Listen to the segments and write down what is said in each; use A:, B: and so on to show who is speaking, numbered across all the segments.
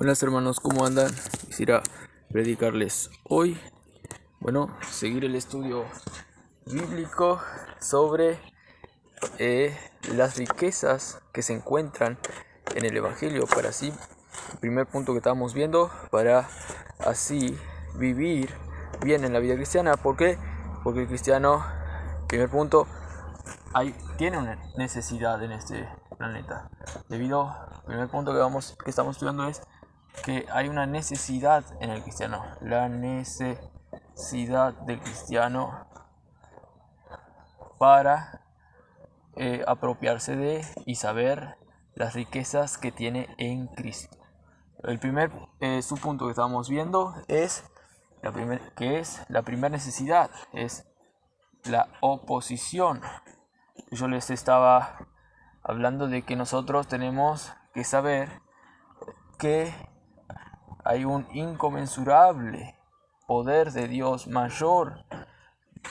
A: Buenas hermanos, ¿cómo andan? Quisiera predicarles hoy, seguir el estudio bíblico sobre las riquezas que se encuentran en el Evangelio, para así, el primer punto que estamos viendo, para así vivir bien en la vida cristiana. ¿Por qué? Porque el cristiano, primer punto, tiene una necesidad en este planeta. Primer punto que estamos estudiando es que hay una necesidad en el cristiano. La necesidad del cristiano para apropiarse de y saber las riquezas que tiene en Cristo. El primer subpunto que estamos viendo es la primera necesidad, es la oposición. Yo les estaba hablando de que nosotros tenemos que saber que hay un inconmensurable poder de Dios mayor,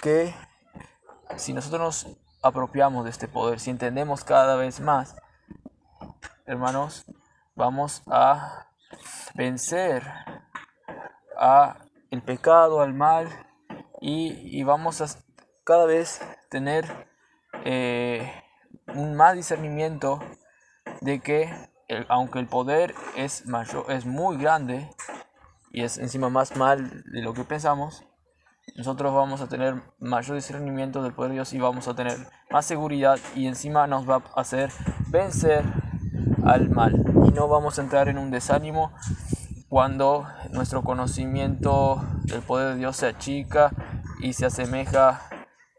A: que si nosotros nos apropiamos de este poder, si entendemos cada vez más, hermanos, vamos a vencer a el pecado, al mal, y vamos a cada vez tener un más discernimiento de que aunque el poder es mayor, es muy grande y es encima más mal de lo que pensamos, nosotros vamos a tener mayor discernimiento del poder de Dios y vamos a tener más seguridad, y encima nos va a hacer vencer al mal, y no vamos a entrar en un desánimo cuando nuestro conocimiento del poder de Dios se achica y se asemeja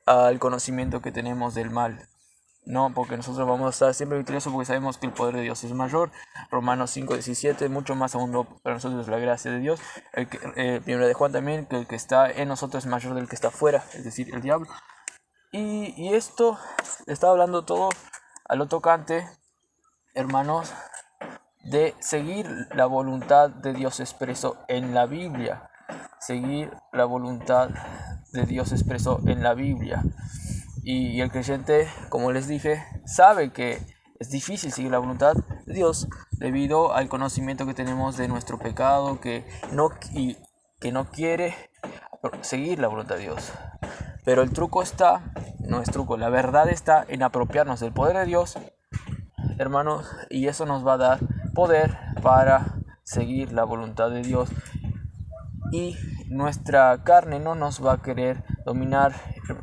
A: al conocimiento que tenemos del mal. No, porque nosotros vamos a estar siempre victoriosos, porque sabemos que el poder de Dios es mayor. Romanos 5:17, mucho más aún para nosotros es la gracia de Dios. Primero de Juan también, que el que está en nosotros es mayor del que está afuera, es decir, el diablo. Y esto está hablando todo a lo tocante, hermanos, de seguir la voluntad de Dios expreso en la Biblia. Seguir la voluntad de Dios expreso en la Biblia. Y el creyente, como les dije, sabe que es difícil seguir la voluntad de Dios debido al conocimiento que tenemos de nuestro pecado, que no quiere seguir la voluntad de Dios. Pero el truco la verdad está en apropiarnos del poder de Dios, hermanos, y eso nos va a dar poder para seguir la voluntad de Dios. Y nuestra carne no nos va a querer dominar,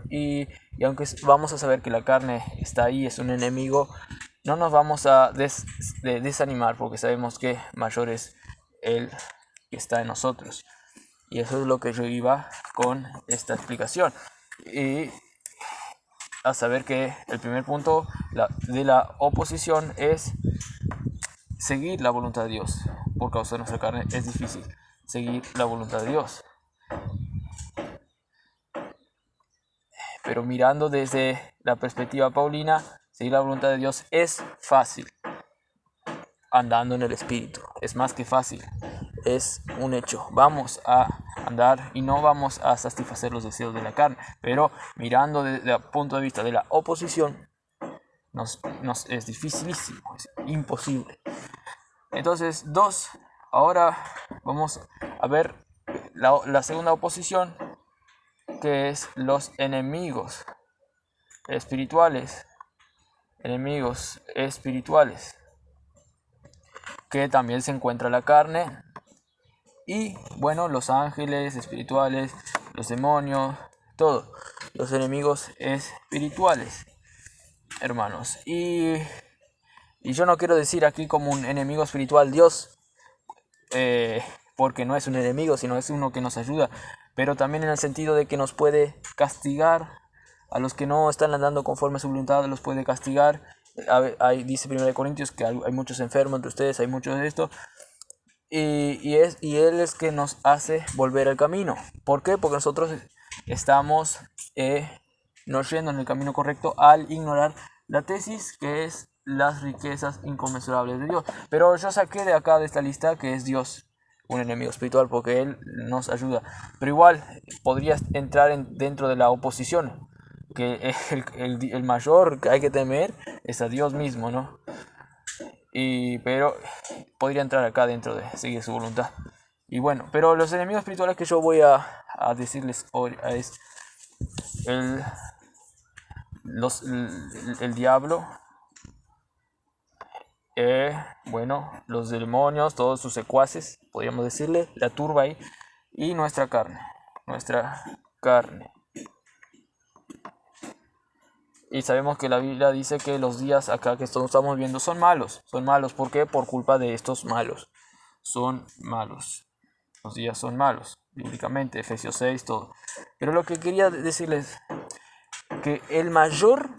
A: y aunque vamos a saber que la carne está ahí, es un enemigo, no nos vamos a desanimar, porque sabemos que mayor es el que está en nosotros. Y eso es lo que yo iba con esta explicación, y a saber que el primer punto de la oposición es seguir la voluntad de Dios. Por causa de nuestra carne es difícil seguir la voluntad de Dios. Pero mirando desde la perspectiva paulina, seguir la voluntad de Dios es fácil, andando en el Espíritu. Es más que fácil, es un hecho. Vamos a andar y no vamos a satisfacer los deseos de la carne. Pero mirando desde el punto de vista de la oposición, nos es dificilísimo, es imposible. Entonces, ahora vamos a ver la segunda oposición, que es los enemigos espirituales, que también se encuentra la carne, y los ángeles espirituales, los demonios, todos los enemigos espirituales, hermanos. Y yo no quiero decir aquí como un enemigo espiritual Dios, porque no es un enemigo, sino es uno que nos ayuda, pero también en el sentido de que nos puede castigar a los que no están andando conforme a su voluntad, los puede castigar. Dice 1 Corintios que hay muchos enfermos entre ustedes, hay muchos de esto, y Él es que nos hace volver al camino. ¿Por qué? Porque nosotros estamos no yendo en el camino correcto al ignorar la tesis, que es las riquezas inconmensurables de Dios. Pero yo saqué de acá, de esta lista, que es Dios un enemigo espiritual, porque Él nos ayuda. Pero igual podría entrar dentro de la oposición, que el mayor que hay que temer es a Dios mismo, ¿no? pero podría entrar acá dentro de seguir su voluntad. Y bueno, pero los enemigos espirituales que yo voy a decirles hoy es el diablo, bueno, los demonios, todos sus secuaces, podríamos decirle, la turba ahí, y nuestra carne. Y sabemos que la Biblia dice que los días acá que estamos viendo son malos. Son malos, ¿por qué? Por culpa de estos malos. Son malos. Los días son malos, bíblicamente, Efesios 6, todo. Pero lo que quería decirles, que el mayor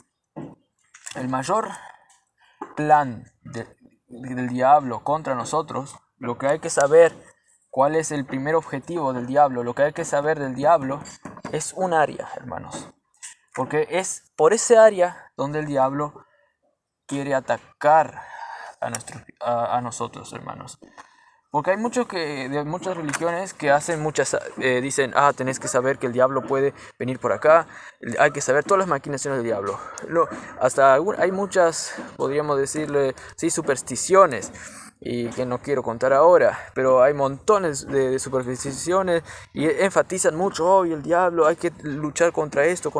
A: plan del diablo contra nosotros, lo que hay que saber, cuál es el primer objetivo del diablo, lo que hay que saber del diablo es un área, hermanos. Porque es por ese área donde el diablo quiere atacar a nosotros, hermanos. Porque hay muchos de muchas religiones que hacen dicen, tenés que saber que el diablo puede venir por acá, hay que saber todas las maquinaciones del diablo. Hay muchas, podríamos decirle, sí, supersticiones, y que no quiero contar ahora, pero hay montones de supersticiones y enfatizan mucho, el diablo, hay que luchar contra esto,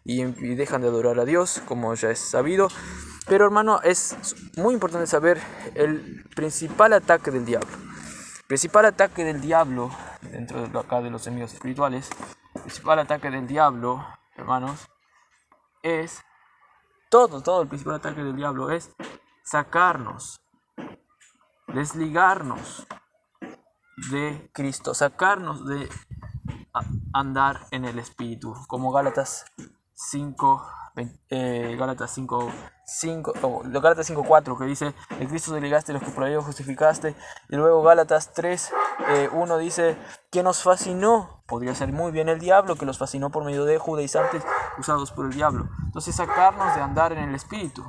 A: y dejan de adorar a Dios, como ya es sabido. Pero hermano, es muy importante saber el principal ataque del diablo. El principal ataque del diablo, dentro de acá de los enemigos espirituales, el principal ataque del diablo, hermanos, es todo el principal ataque del diablo es sacarnos, desligarnos de Cristo, sacarnos de andar en el Espíritu, como Gálatas 5:4, que dice: de Cristo desligaste los que por ello justificaste. Y luego Gálatas 3:1 dice: que nos fascinó, podría ser muy bien el diablo, que los fascinó por medio de judaizantes usados por el diablo. Entonces, sacarnos de andar en el Espíritu.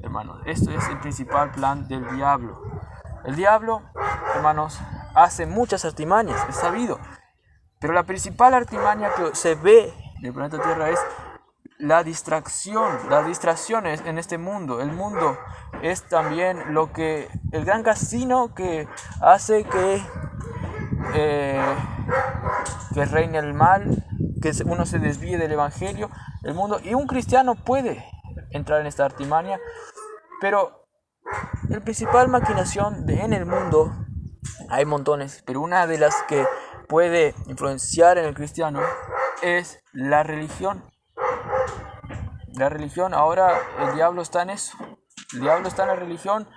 A: Hermanos, esto es el principal plan del diablo. El diablo, hermanos, hace muchas artimañas, es sabido. Pero la principal artimaña que se ve en el planeta Tierra es la distracción, las distracciones en este mundo. El mundo es también el gran casino que hace que reine el mal, que uno se desvíe del evangelio. El mundo, y un cristiano puede entrar en esta artimaña, pero la principal maquinación en el mundo, hay montones, pero una de las que puede influenciar en el cristiano es la religión. La religión, ahora el diablo está en eso. El diablo está en la religión,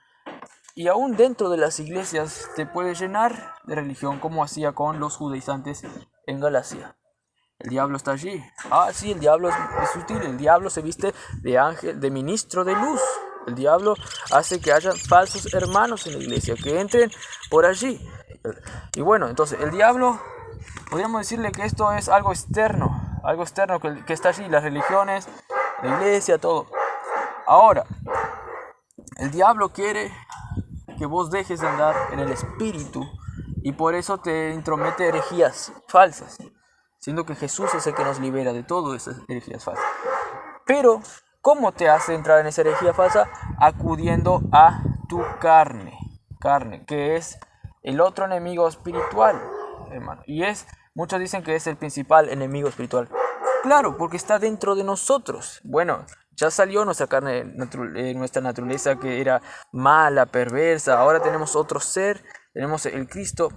A: y aún dentro de las iglesias te puede llenar de religión, como hacía con los judaizantes en Galacia. El diablo está allí. Sí, el diablo es sutil. El diablo se viste de ángel, de ministro de luz. El diablo hace que haya falsos hermanos en la iglesia, que entren por allí. Y bueno, entonces el diablo, podríamos decirle que esto es algo externo que está allí, las religiones, la iglesia, todo. Ahora, el diablo quiere que vos dejes de andar en el Espíritu, y por eso te intromete herejías falsas, siendo que Jesús es el que nos libera de todas esas herejías falsas. Pero, ¿cómo te hace entrar en esa herejía falsa? Acudiendo a tu carne, que es el otro enemigo espiritual, hermano. Y muchos dicen que es el principal enemigo espiritual. Claro, porque está dentro de nosotros. Bueno, ya salió nuestra carne, nuestra naturaleza que era mala, perversa. Ahora tenemos otro ser, tenemos el Cristo.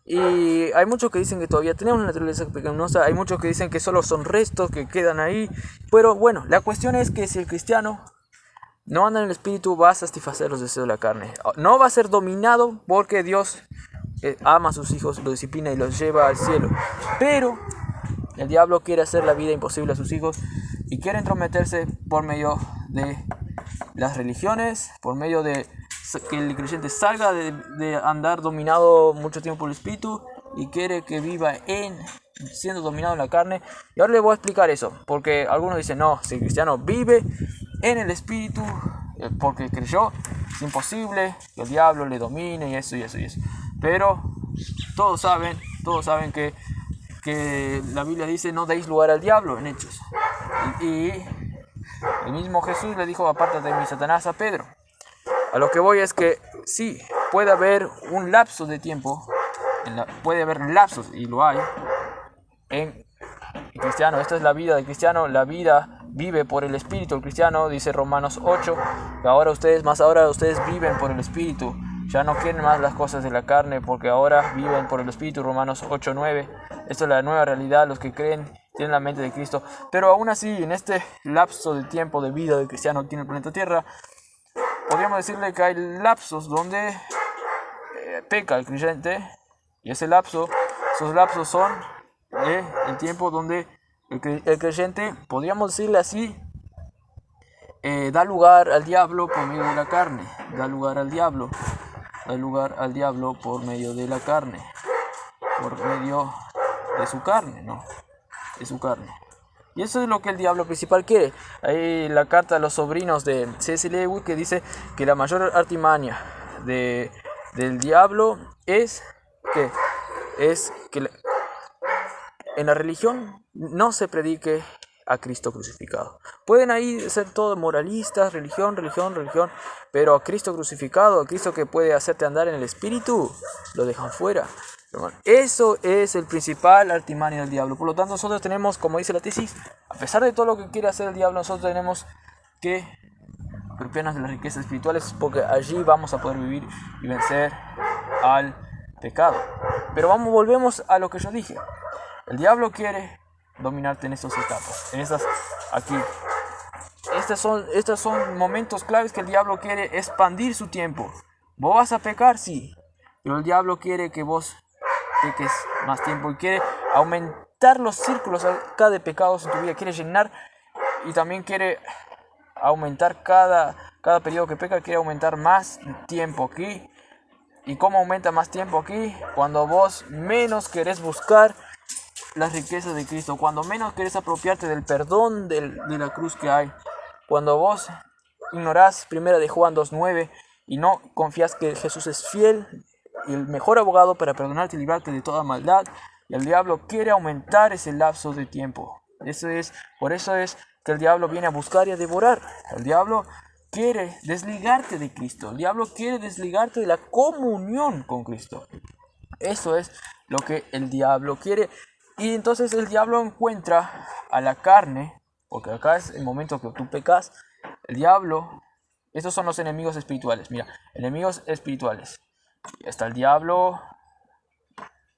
A: Y hay muchos que dicen que todavía tenemos una naturaleza pecaminosa. Hay muchos que dicen que solo son restos que quedan ahí. Pero bueno, la cuestión es que si el cristiano no anda en el Espíritu, va a satisfacer los deseos de la carne. No va a ser dominado, porque Dios ama a sus hijos, los disciplina y los lleva al cielo. Pero el diablo quiere hacer la vida imposible a sus hijos, y quiere entrometerse por medio de las religiones, por medio de que el creyente salga de andar dominado mucho tiempo por el Espíritu, y quiere que viva siendo dominado en la carne. Y ahora le voy a explicar eso, porque algunos dicen: no, si el cristiano vive en el Espíritu porque creyó, es imposible que el diablo le domine, y eso. Pero todos saben que la Biblia dice: no deis lugar al diablo, en Hechos. Y El mismo Jesús le dijo: apártate de mí, Satanás, a Pedro. A lo que voy es que sí, puede haber un lapso de tiempo, puede haber lapsos, y lo hay, en el cristiano. Esta es la vida del cristiano. La vida vive por el Espíritu. El cristiano, dice Romanos 8, que ahora ustedes viven por el Espíritu. Ya no quieren más las cosas de la carne, porque ahora viven por el Espíritu. Romanos 8:9. Esto es la nueva realidad. Los que creen tienen la mente de Cristo. Pero aún así, en este lapso de tiempo de vida del cristiano aquí en el planeta Tierra, podríamos decirle que hay lapsos donde peca el creyente. Y esos lapsos son el tiempo donde el creyente, podríamos decirle así, da lugar al diablo por medio de la carne. Da lugar al diablo por medio de la carne. Por medio de su carne, ¿no? De su carne. Y eso es lo que el diablo principal quiere. Hay la carta a los sobrinos de C.S. Lewis, que dice que la mayor artimaña del diablo es que en la religión no se predique a Cristo crucificado. Pueden ahí ser todos moralistas, religión, pero a Cristo crucificado, a Cristo que puede hacerte andar en el Espíritu, lo dejan fuera. Eso es el principal artimaña del diablo. Por lo tanto, nosotros tenemos, como dice la tesis, a pesar de todo lo que quiere hacer el diablo, nosotros tenemos que apropiarnos de las riquezas espirituales, porque allí vamos a poder vivir y vencer al pecado. Pero volvemos a lo que yo dije. El diablo quiere dominarte en estas etapas, aquí. Estos son momentos claves que el diablo quiere expandir su tiempo. ¿Vos vas a pecar? Sí. Pero el diablo quiere que vos peques más tiempo y quiere aumentar los círculos acá de pecados en tu vida. Quiere llenar y también quiere aumentar cada periodo que peca, quiere aumentar más tiempo aquí. ¿Y cómo aumenta más tiempo aquí? Cuando vos menos querés buscar las riquezas de Cristo, cuando menos querés apropiarte del perdón de la cruz que hay, cuando vos ignorás 1 de Juan 2:9 y no confías que Jesús es fiel y el mejor abogado para perdonarte y librarte de toda maldad, y el diablo quiere aumentar ese lapso de tiempo. Por eso es que el diablo viene a buscar y a devorar. El diablo quiere desligarte de Cristo. El diablo quiere desligarte de la comunión con Cristo. Eso es lo que el diablo quiere. Y entonces el diablo encuentra a la carne, porque acá es el momento que tú pecas. El diablo, estos son los enemigos espirituales. Mira, enemigos espirituales. Está el diablo,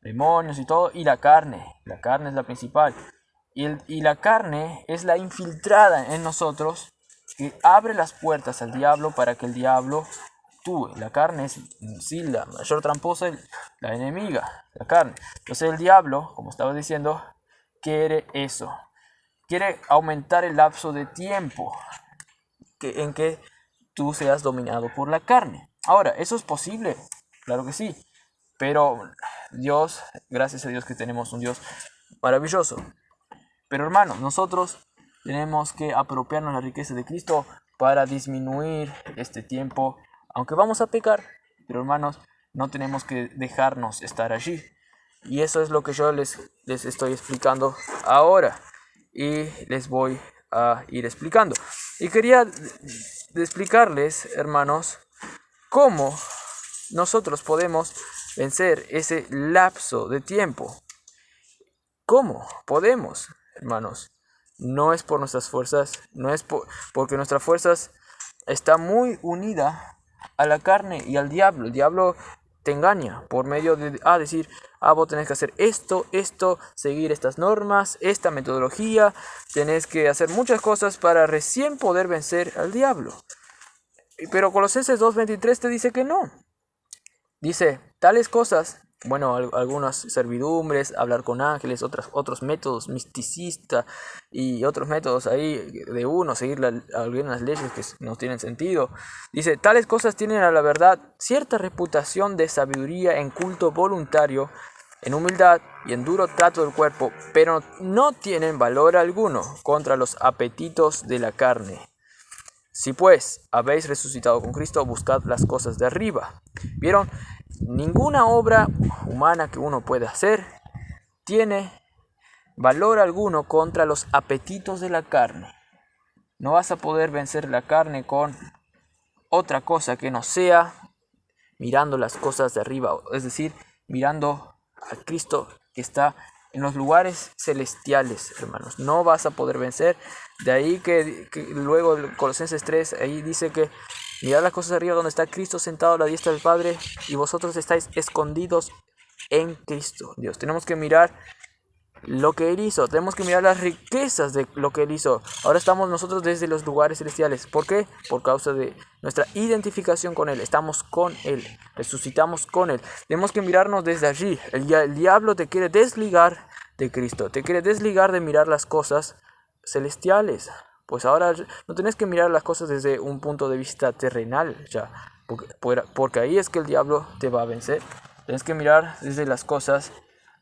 A: demonios y todo, y la carne. La carne es la principal. Y la carne es la infiltrada en nosotros, que abre las puertas al diablo para que el diablo actúe. La carne es sí, la mayor tramposa, la enemiga, la carne. Entonces el diablo, como estaba diciendo, quiere eso. Quiere aumentar el lapso de tiempo en que tú seas dominado por la carne. Ahora, ¿eso es posible? Claro que sí. Pero Dios, gracias a Dios que tenemos un Dios maravilloso. Pero hermanos, nosotros tenemos que apropiarnos la riqueza de Cristo para disminuir este tiempo, aunque vamos a pecar, pero hermanos, no tenemos que dejarnos estar allí. Y eso es lo que yo les estoy explicando ahora, y les voy a ir explicando. Y quería explicarles, hermanos, cómo nosotros podemos vencer ese lapso de tiempo. ¿Cómo podemos, hermanos? No es por nuestras fuerzas, no es porque nuestras fuerzas está muy unida a la carne y al diablo. El diablo te engaña por medio de decir, vos tenés que hacer esto, seguir estas normas, esta metodología, tenés que hacer muchas cosas para recién poder vencer al diablo. Pero Colosenses 2:23 te dice que no. Dice, tales cosas, bueno, algunas servidumbres, hablar con ángeles, otros métodos misticistas y otros métodos ahí de seguir algunas leyes que no tienen sentido. Dice, tales cosas tienen a la verdad cierta reputación de sabiduría en culto voluntario, en humildad y en duro trato del cuerpo, pero no tienen valor alguno contra los apetitos de la carne. Si pues habéis resucitado con Cristo, buscad las cosas de arriba. ¿Vieron? Ninguna obra humana que uno pueda hacer tiene valor alguno contra los apetitos de la carne. No vas a poder vencer la carne con otra cosa que no sea mirando las cosas de arriba, es decir, mirando a Cristo que está en los lugares celestiales, hermanos. No vas a poder vencer. De ahí que luego Colosenses 3, ahí dice que mirad las cosas de arriba donde está Cristo sentado a la diestra del Padre y vosotros estáis escondidos en Cristo Dios. Tenemos que mirar lo que Él hizo, tenemos que mirar las riquezas de lo que Él hizo. Ahora estamos nosotros desde los lugares celestiales. ¿Por qué? Por causa de nuestra identificación con Él. Estamos con Él, resucitamos con Él. Tenemos que mirarnos desde allí. El diablo te quiere desligar de Cristo, te quiere desligar de mirar las cosas celestiales. Pues ahora no tenés que mirar las cosas desde un punto de vista terrenal, ya, porque ahí es que el diablo te va a vencer. Tienes que mirar desde las cosas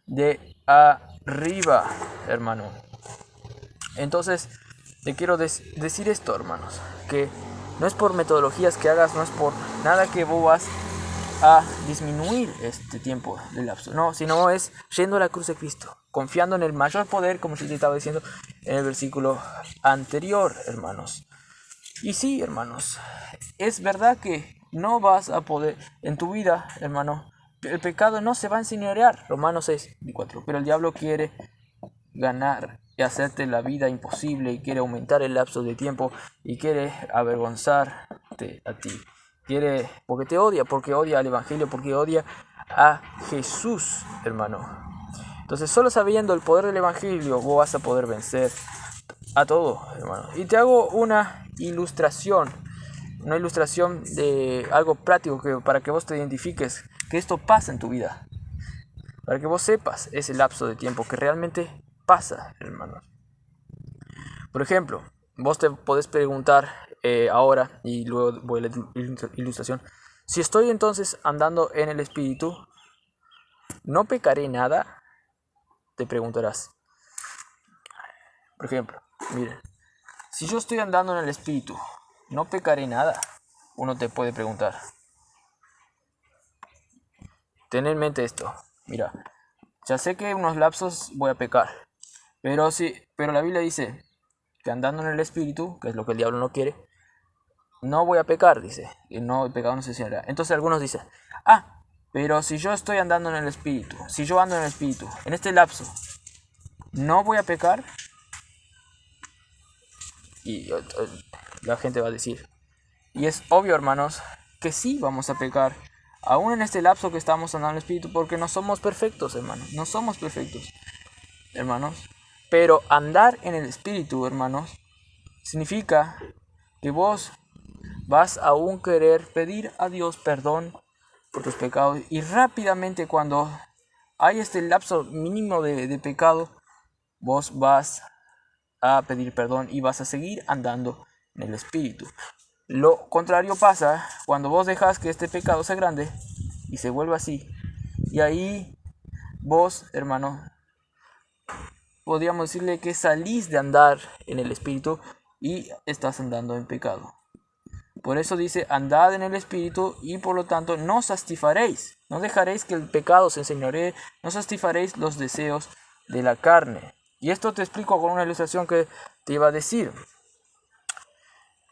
A: de arriba, hermano. Entonces, te quiero decir esto, hermanos, que no es por metodologías que hagas, no es por nada que vos vas a disminuir este tiempo de lapso, no, sino es yendo a la cruz de Cristo, confiando en el mayor poder, como yo te estaba diciendo en el versículo anterior, hermanos. Y sí, hermanos, es verdad que no vas a poder en tu vida, hermano. El pecado no se va a enseñorear, Romanos 6:4, pero el diablo quiere ganar y hacerte la vida imposible y quiere aumentar el lapso de tiempo y quiere avergonzarte a ti. Quiere, porque te odia, porque odia al Evangelio, porque odia a Jesús, hermano. Entonces, solo sabiendo el poder del Evangelio, vos vas a poder vencer a todo, hermano. Y te hago una ilustración de algo práctico para que vos te identifiques que esto pasa en tu vida, para que vos sepas ese lapso de tiempo que realmente pasa, hermano. Por ejemplo, vos te podés preguntar ahora, y luego voy a la ilustración, si estoy entonces andando en el Espíritu, ¿no pecaré nada? Te preguntarás. Por ejemplo, miren, si yo estoy andando en el Espíritu, ¿no pecaré nada? Uno te puede preguntar. Ten en mente esto. Mira, ya sé que unos lapsos voy a pecar, pero la Biblia dice que andando en el Espíritu, que es lo que el diablo no quiere, no voy a pecar, dice, y no, el pecado no se enseñará. Entonces algunos dicen, pero si yo estoy andando en el Espíritu, si yo ando en el Espíritu, en este lapso, ¿no voy a pecar? Y la gente va a decir, y es obvio, hermanos, que sí vamos a pecar, aún en este lapso que estamos andando en el Espíritu, porque no somos perfectos, hermanos, no somos perfectos, hermanos. Pero andar en el Espíritu, hermanos, significa que vos vas a aún querer pedir a Dios perdón por tus pecados, y rápidamente cuando hay este lapso mínimo de pecado, vos vas a pedir perdón y vas a seguir andando en el Espíritu. Lo contrario pasa cuando vos dejas que este pecado sea grande y se vuelva así, y ahí vos, hermano, podríamos decirle que salís de andar en el Espíritu y estás andando en pecado. Por eso dice, andad en el Espíritu y por lo tanto no satisfaréis, no dejaréis que el pecado se enseñoree, no satisfaréis los deseos de la carne. Y esto te explico con una ilustración que te iba a decir.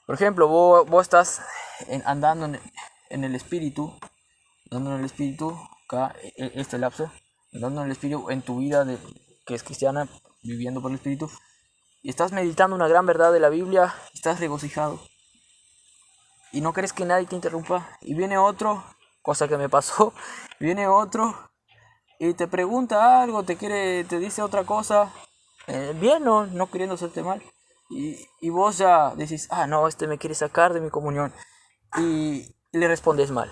A: Por ejemplo, vos estás andando en el Espíritu, acá, este lapso, andando en el Espíritu en tu vida que es cristiana, viviendo por el Espíritu, y estás meditando una gran verdad de la Biblia, estás regocijado, y no querés que nadie te interrumpa, y viene otro, cosa que me pasó, viene otro, y te pregunta algo, te dice otra cosa, bien, no queriendo hacerte mal, y vos ya decís, no, este me quiere sacar de mi comunión, y le respondes mal.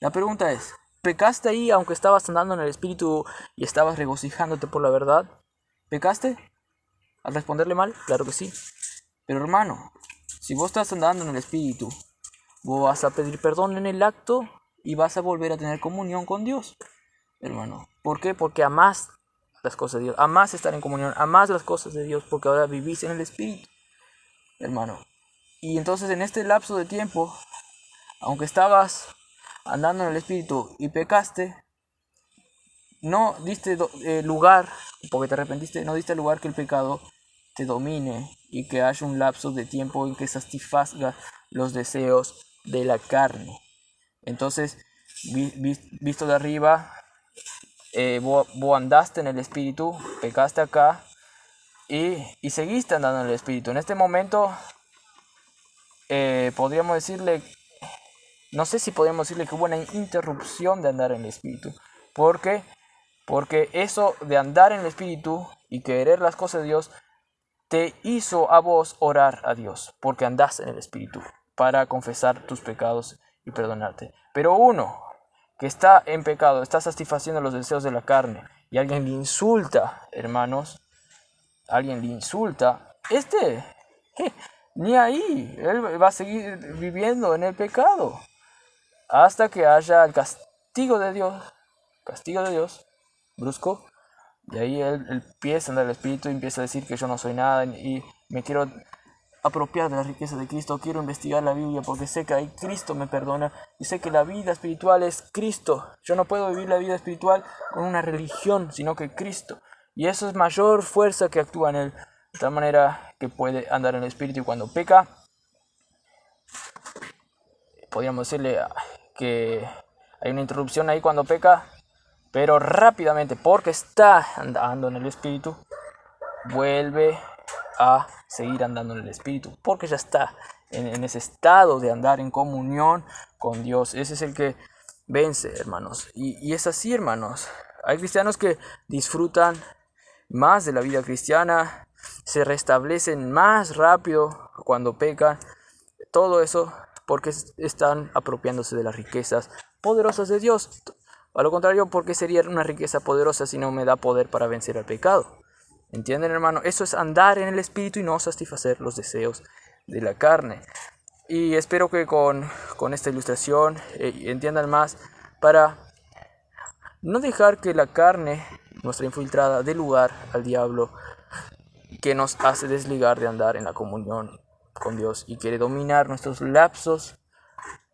A: La pregunta es, ¿pecaste ahí aunque estabas andando en el Espíritu y estabas regocijándote por la verdad? ¿Pecaste al responderle mal? Claro que sí. Pero hermano, si vos estás andando en el Espíritu, vos vas a pedir perdón en el acto y vas a volver a tener comunión con Dios, hermano. ¿Por qué? Porque amás las cosas de Dios, amás estar en comunión, amás las cosas de Dios, porque ahora vivís en el Espíritu, hermano. Y entonces en este lapso de tiempo, aunque estabas andando en el Espíritu y pecaste, no diste lugar, porque te arrepentiste, no diste lugar que el pecado te domine y que haya un lapso de tiempo en que satisfaga los deseos de la carne. Entonces, visto de arriba, vos andaste en el espíritu, pecaste acá y seguiste andando en el espíritu. En este momento, podríamos decirle, no sé si podríamos decirle que hubo una interrupción de andar en el espíritu. ¿Por qué? Porque eso de andar en el espíritu y querer las cosas de Dios te hizo a vos orar a Dios, porque andás en el espíritu para confesar tus pecados y perdonarte. Pero uno que está en pecado, está satisfaciendo los deseos de la carne y alguien le insulta, hermanos, alguien le insulta, ni ahí, él va a seguir viviendo en el pecado hasta que haya el castigo de Dios, brusco, y ahí él empieza a andar el espíritu y empieza a decir que yo no soy nada y me quiero apropiar de la riqueza de Cristo, quiero investigar la Biblia porque sé que ahí Cristo me perdona y sé que la vida espiritual es Cristo. Yo no puedo vivir la vida espiritual con una religión, sino que Cristo. Y eso es mayor fuerza que actúa en él, de tal manera que puede andar en el espíritu y cuando peca, podríamos decirle que hay una interrupción ahí cuando peca, pero rápidamente, porque está andando en el espíritu, vuelve a seguir andando en el espíritu, porque ya está en ese estado de andar en comunión con Dios. Ese es el que vence, hermanos. Y es así, hermanos. Hay cristianos que disfrutan más de la vida cristiana, se restablecen más rápido cuando pecan. Todo eso porque están apropiándose de las riquezas poderosas de Dios. A lo contrario, ¿por qué sería una riqueza poderosa si no me da poder para vencer al pecado? ¿Entienden, hermano? Eso es andar en el espíritu y no satisfacer los deseos de la carne. Y espero que con esta ilustración entiendan más para no dejar que la carne, nuestra infiltrada, dé lugar al diablo que nos hace desligar de andar en la comunión con Dios y quiere dominar nuestros lapsos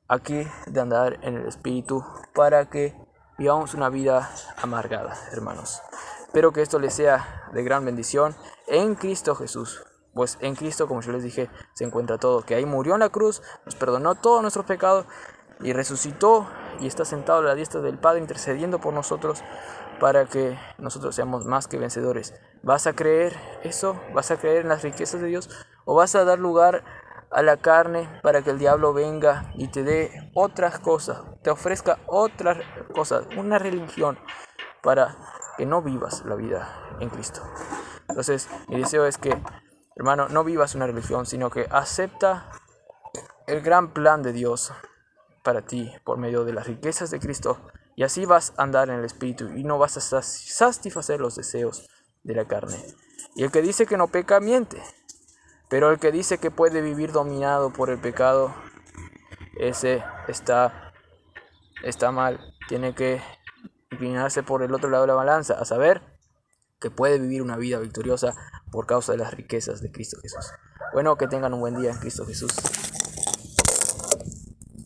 A: aquí de andar en el espíritu para que vivamos una vida amargada, hermanos. Espero que esto les sea de gran bendición en Cristo Jesús. Pues en Cristo, como yo les dije, se encuentra todo. Que ahí murió en la cruz, nos perdonó todos nuestros pecados y resucitó y está sentado a la diestra del Padre intercediendo por nosotros para que nosotros seamos más que vencedores. ¿Vas a creer eso? ¿Vas a creer en las riquezas de Dios? ¿O vas a dar lugar a la carne para que el diablo venga y te dé otras cosas, te ofrezca otras cosas, una religión para que no vivas la vida en Cristo? Entonces, mi deseo es que, hermano, no vivas una religión, sino que acepta el gran plan de Dios para ti por medio de las riquezas de Cristo, y así vas a andar en el Espíritu y no vas a satisfacer los deseos de la carne. Y el que dice que no peca, miente. Pero el que dice que puede vivir dominado por el pecado, ese está mal. Tiene que inclinarse por el otro lado de la balanza, a saber que puede vivir una vida victoriosa por causa de las riquezas de Cristo Jesús. Bueno, que tengan un buen día en Cristo Jesús.